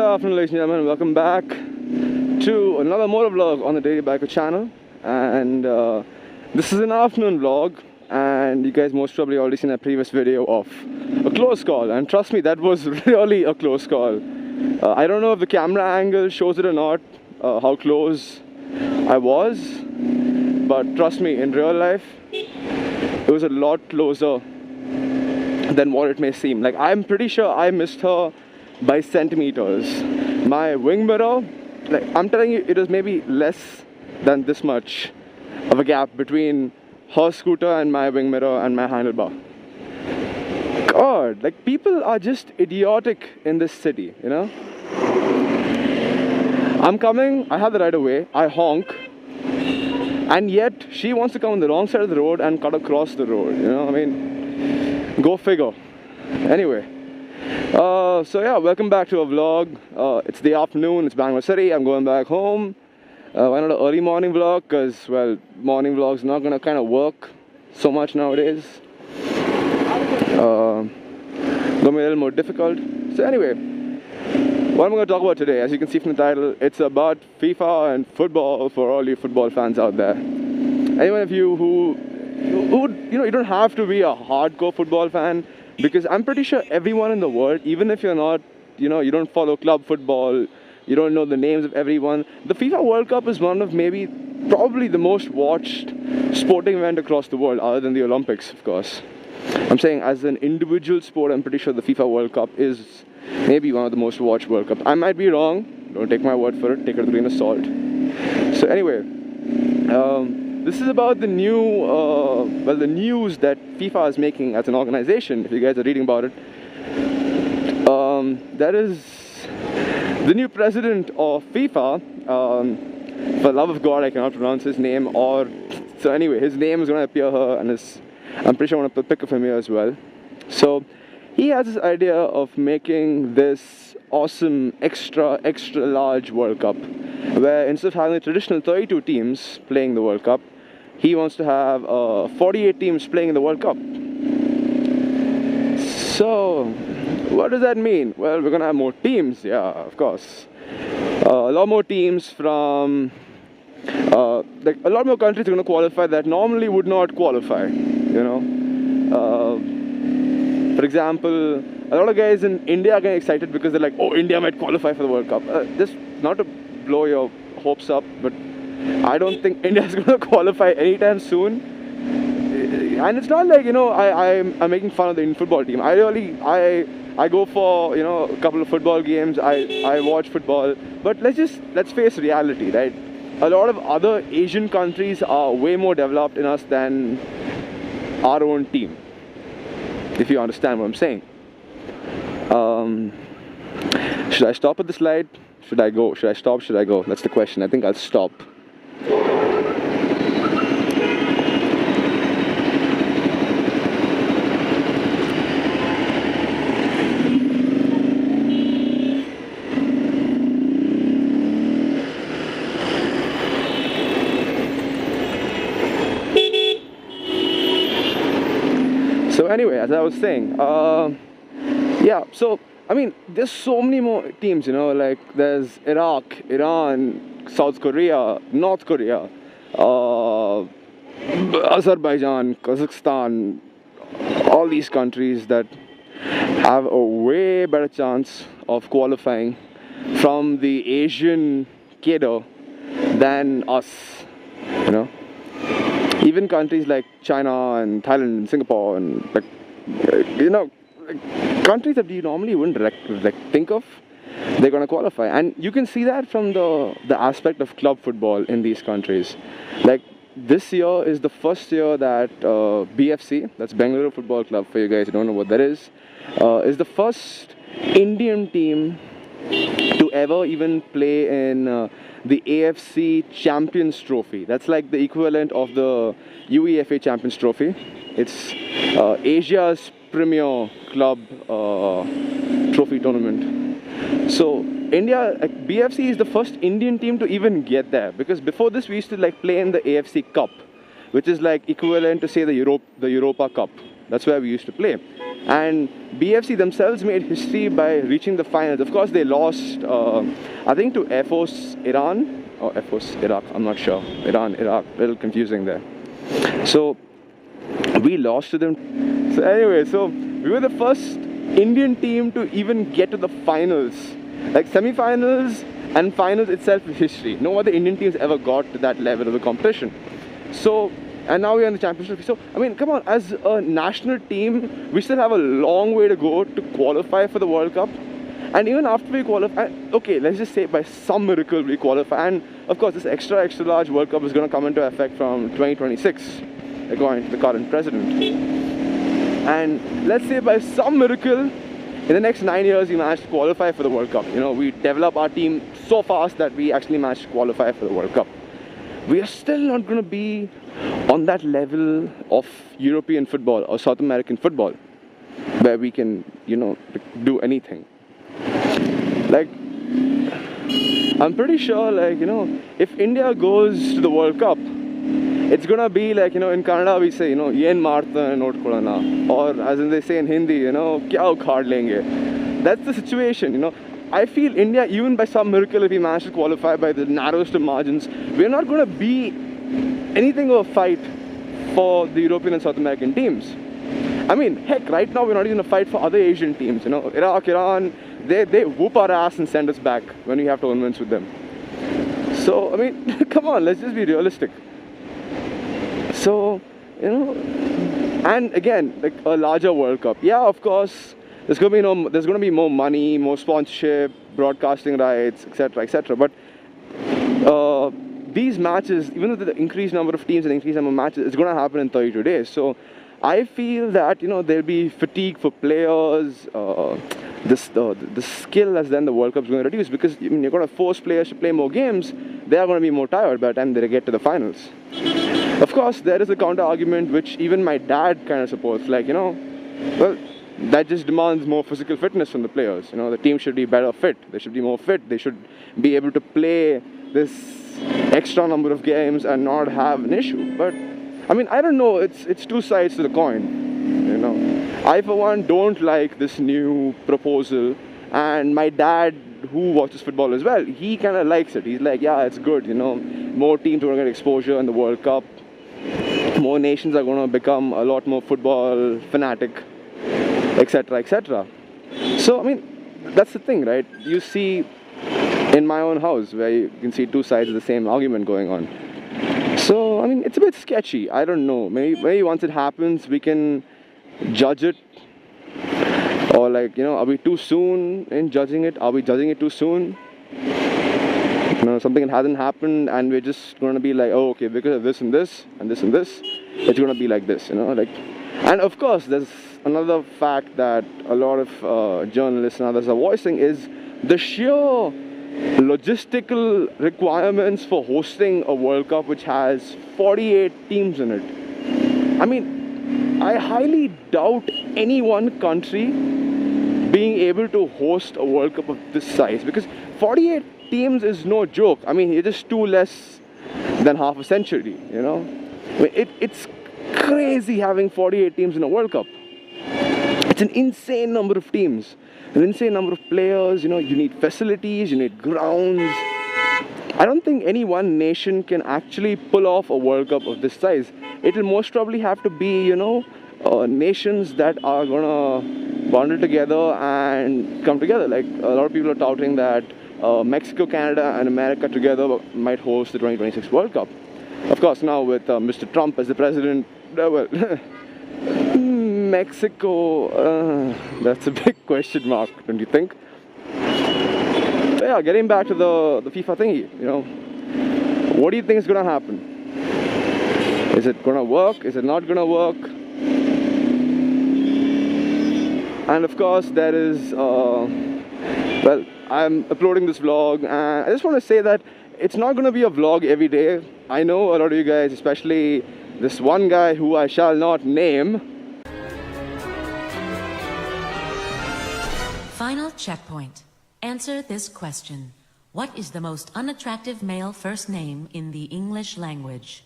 afternoon, ladies and gentlemen. Welcome back to another motovlog on the Daily Biker channel. And this is an afternoon vlog, and you guys most probably already seen a previous video of a close call. And trust me, that was really a close call. I don't know if the camera angle shows it or not, how close I was, but trust me, in real life, it was a lot closer than what it may seem. Like, I'm pretty sure I missed her by centimeters. My wing mirror, like, I'm telling you, it was maybe less than this much of a gap between her scooter and my wing mirror and my handlebar. God, like, people are just idiotic in this city, you know? I'm coming, I have the right of way, I honk, and yet she wants to come on the wrong side of the road and cut across the road, you know? I mean, go figure. Anyway, so yeah, welcome back to a vlog. It's the afternoon, it's Bangalore City, I'm going back home. Why not an early morning vlog? Because, well, morning vlogs not gonna kind of work so much nowadays. Gonna be a little more difficult. So anyway, what I'm going to talk about today, as you can see from the title, it's about FIFA and football for all you football fans out there. Anyone of you who you know, you don't have to be a hardcore football fan, because I'm pretty sure everyone in the world, even if you're not, you know, you don't follow club football, you don't know the names of everyone, the FIFA World Cup is one of probably the most watched sporting event across the world, other than the Olympics, of course. I'm saying, as an individual sport, I'm pretty sure the FIFA World Cup is maybe one of the most watched World Cups. I might be wrong, don't take my word for it, take it with a grain of salt. So anyway, this is about the new, the news that FIFA is making as an organization, if you guys are reading about it. That is the new president of FIFA. For the love of God, I cannot pronounce his name, so anyway, his name is going to appear here, and I'm pretty sure I want to put a pic of him here as well. So he has this idea of making this awesome extra large World Cup, where instead of having the traditional 32 teams playing the World Cup, he wants to have 48 teams playing in the World Cup. So what does that mean? Well, we're gonna have more teams, yeah, of course. A lot more teams from like a lot more countries are going to qualify that normally would not qualify, you know. For example, a lot of guys in India are getting excited because they're like, oh, India might qualify for the World Cup. Just not to blow your hopes up, but I don't think India is going to qualify anytime soon. And it's not like, you know, I'm making fun of the Indian football team. I go for, you know, a couple of football games, I watch football, but let's face reality, right? A lot of other Asian countries are way more developed in us than our own team, if you understand what I'm saying. Should I stop at this light? Should I go? Should I stop? Should I go? That's the question. I think I'll stop. So anyway, as I was saying, yeah, so I mean, there's so many more teams, you know, like there's Iraq, Iran, South Korea, North Korea, Azerbaijan, Kazakhstan, all these countries that have a way better chance of qualifying from the Asian cadre than us, you know. Even countries like China and Thailand and Singapore and, like, you know, like, countries that you normally wouldn't think of, they're going to qualify. And you can see that from the aspect of club football in these countries. Like, this year is the first year that BFC, that's Bengaluru Football Club, for you guys who don't know what that is the first Indian team to ever even play in the AFC Champions Trophy. That's like the equivalent of the UEFA Champions Trophy. It's Asia's premier club trophy tournament. So India, like, BFC is the first Indian team to even get there, because before this we used to like play in the AFC Cup, which is like equivalent to, say, the Europa Cup. That's where we used to play. And BFC themselves made history by reaching the finals. Of course, they lost, I think, to Air Force Iran or Air Force Iraq. I'm not sure. Iran, Iraq, a little confusing there. So we lost to them. So anyway, so we were the first Indian team to even get to the finals. Like semi-finals and finals itself is history. No other Indian teams ever got to that level of the competition. So, and now we're in the Champions Trophy. So, I mean, come on, as a national team, we still have a long way to go to qualify for the World Cup. And even after we qualify, okay, let's just say by some miracle we qualify. And of course, this extra large World Cup is going to come into effect from 2026, according to the current president. And let's say by some miracle, in the next 9 years, we managed to qualify for the World Cup. You know, we develop our team so fast that we actually managed to qualify for the World Cup. We are still not going to be on that level of European football or South American football where we can, you know, do anything. Like, I'm pretty sure, like, you know, if India goes to the World Cup, it's gonna be like, you know, in Kannada we say, you know, yen martha note kodana, or as in they say in Hindi, you know, kya ukhad lenge. That's the situation, you know. I feel India, even by some miracle, if we manage to qualify by the narrowest of margins, we're not going to be anything of a fight for the European and South American teams. I mean, heck, right now we're not even a fight for other Asian teams, you know. Iraq, Iran, they whoop our ass and send us back when we have tournaments with them. So, I mean, come on, let's just be realistic. So, you know, and again, like a larger World Cup. Yeah, of course, there's going to be more money, more sponsorship, broadcasting rights, etc., etc. But these matches, even with the increased number of teams and increased number of matches, it's going to happen in 32 days. So I feel that, you know, there'll be fatigue for players. The skill as then the World Cup is going to reduce, because I mean, you're going to force players to play more games. They are going to be more tired by the time they get to the finals. Of course, there is a counter argument which even my dad kind of supports. Like, you know, well, that just demands more physical fitness from the players. You know, the team should be better fit. They should be more fit. They should be able to play this extra number of games and not have an issue. But I mean, I don't know. It's two sides to the coin. You know, I for one don't like this new proposal, and my dad, who watches football as well, he kind of likes it. He's like, yeah, it's good. You know, more teams are going to get exposure in the World Cup. More nations are going to become a lot more football fanatic, etc., etc. So, I mean, that's the thing, right? You see in my own house where you can see two sides of the same argument going on. So, I mean, it's a bit sketchy. I don't know. Maybe once it happens, we can judge it. Or like, you know, are we too soon in judging it? Are we judging it too soon? You know, something hasn't happened and we're just going to be like, oh, okay, because of this and this and this and this, it's going to be like this, you know, like. And of course, there's another fact that a lot of journalists and others are voicing is the sheer logistical requirements for hosting a World Cup which has 48 teams in it. I mean, I highly doubt any one country being able to host a World Cup of this size, because 48 teams is no joke. I mean, it is two less than half a century, you know. I mean, it's crazy having 48 teams in a World Cup. It's an insane number of teams, an insane number of players. You know, you need facilities, you need grounds. I don't think any one nation can actually pull off a World Cup of this size. It'll most probably have to be, you know, nations that are gonna bundle together and come together. Like, a lot of people are touting that Mexico, Canada and America together might host the 2026 World Cup. Of course, now with Mr. Trump as the president, well, Mexico, that's a big question mark, don't you think? But yeah, getting back to the FIFA thingy, you know, what do you think is going to happen? Is it going to work? Is it not going to work? And of course, there is, well, I'm uploading this vlog, and I just want to say that it's not going to be a vlog every day. I know a lot of you guys, especially this one guy who I shall not name. Final checkpoint. Answer this question. What is the most unattractive male first name in the English language?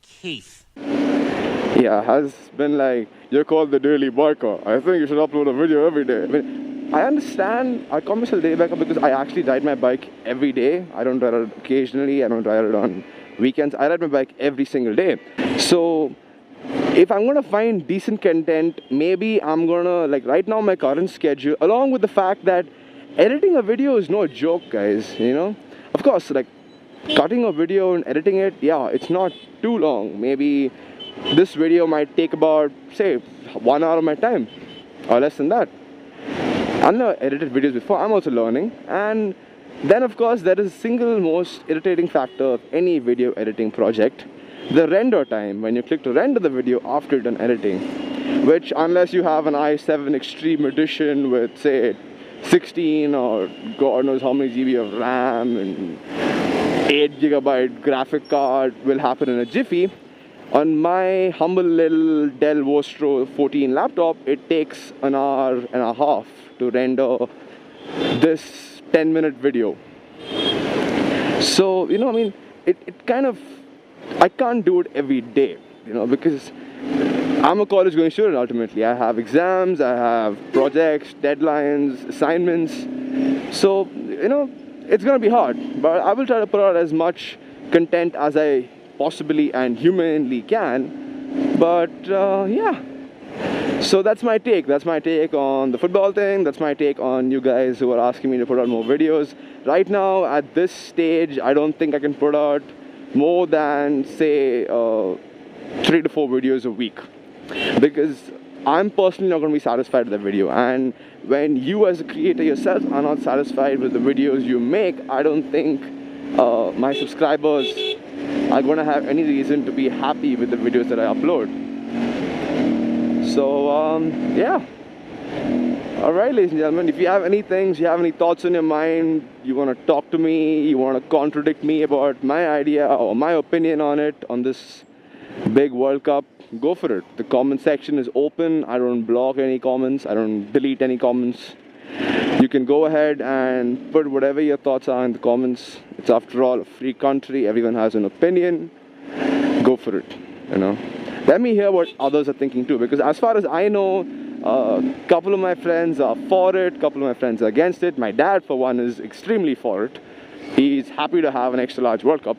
Keith. Yeah, has been like, you're called the daily biker. I think you should upload a video every day. I mean, I understand I call myself daily biker because I actually ride my bike every day. I don't ride it occasionally. I don't ride it on weekends. I ride my bike every single day. So if I'm gonna find decent content, maybe I'm gonna, like, right now my current schedule, along with the fact that editing a video is no joke, guys, you know. Of course, like, cutting a video and editing it, yeah, it's not too long. Maybe this video might take about, say, 1 hour of my time or less than that. I've never edited videos before. I'm also learning. And then, of course, there is a single most irritating factor of any video editing project: the render time, when you click to render the video after you're done editing, which, unless you have an i7 Extreme Edition with, say, 16 or God knows how many GB of RAM and 8 GB graphic card, will happen in a jiffy. On my humble little Dell Vostro 14 laptop, it takes an hour and a half to render this 10-minute video. So, you know, I mean, it kind of, I can't do it every day, you know, because I'm a college going student ultimately. I have exams, I have projects, deadlines, assignments. So, you know, it's gonna be hard, but I will try to put out as much content as I possibly and humanly can. But yeah, so that's my take. That's my take on the football thing. That's my take on you guys who are asking me to put out more videos. Right now, at this stage, I don't think I can put out more than, say, 3 to 4 videos a week, because I'm personally not going to be satisfied with the video. And when you as a creator yourself are not satisfied with the videos you make, I don't think my subscribers are going to have any reason to be happy with the videos that I upload. So yeah, alright, ladies and gentlemen, if you have any things, you have any thoughts in your mind, you want to talk to me, you want to contradict me about my idea or my opinion on it, on this big World Cup, go for it. The comment section is open. I don't block any comments, I don't delete any comments. You can go ahead and put whatever your thoughts are in the comments. It's, after all, a free country. Everyone has an opinion. Go for it, you know. Let me hear what others are thinking too, because as far as I know, a couple of my friends are for it, a couple of my friends are against it. My dad, for one, is extremely for it. He's happy to have an extra large World Cup.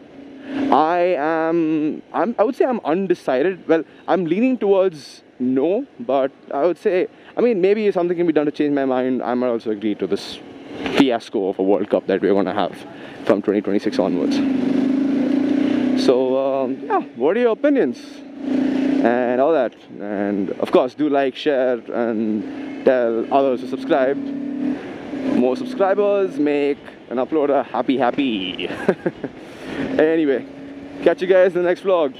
I would say I'm undecided. Well, I'm leaning towards no, but I would say, I mean, maybe if something can be done to change my mind, I might also agree to this fiasco of a World Cup that we're going to have from 2026 onwards. So, yeah, what are your opinions? And all that. And of course, do like, share, and tell others to subscribe. More subscribers make an uploader happy. Anyway, catch you guys in the next vlog.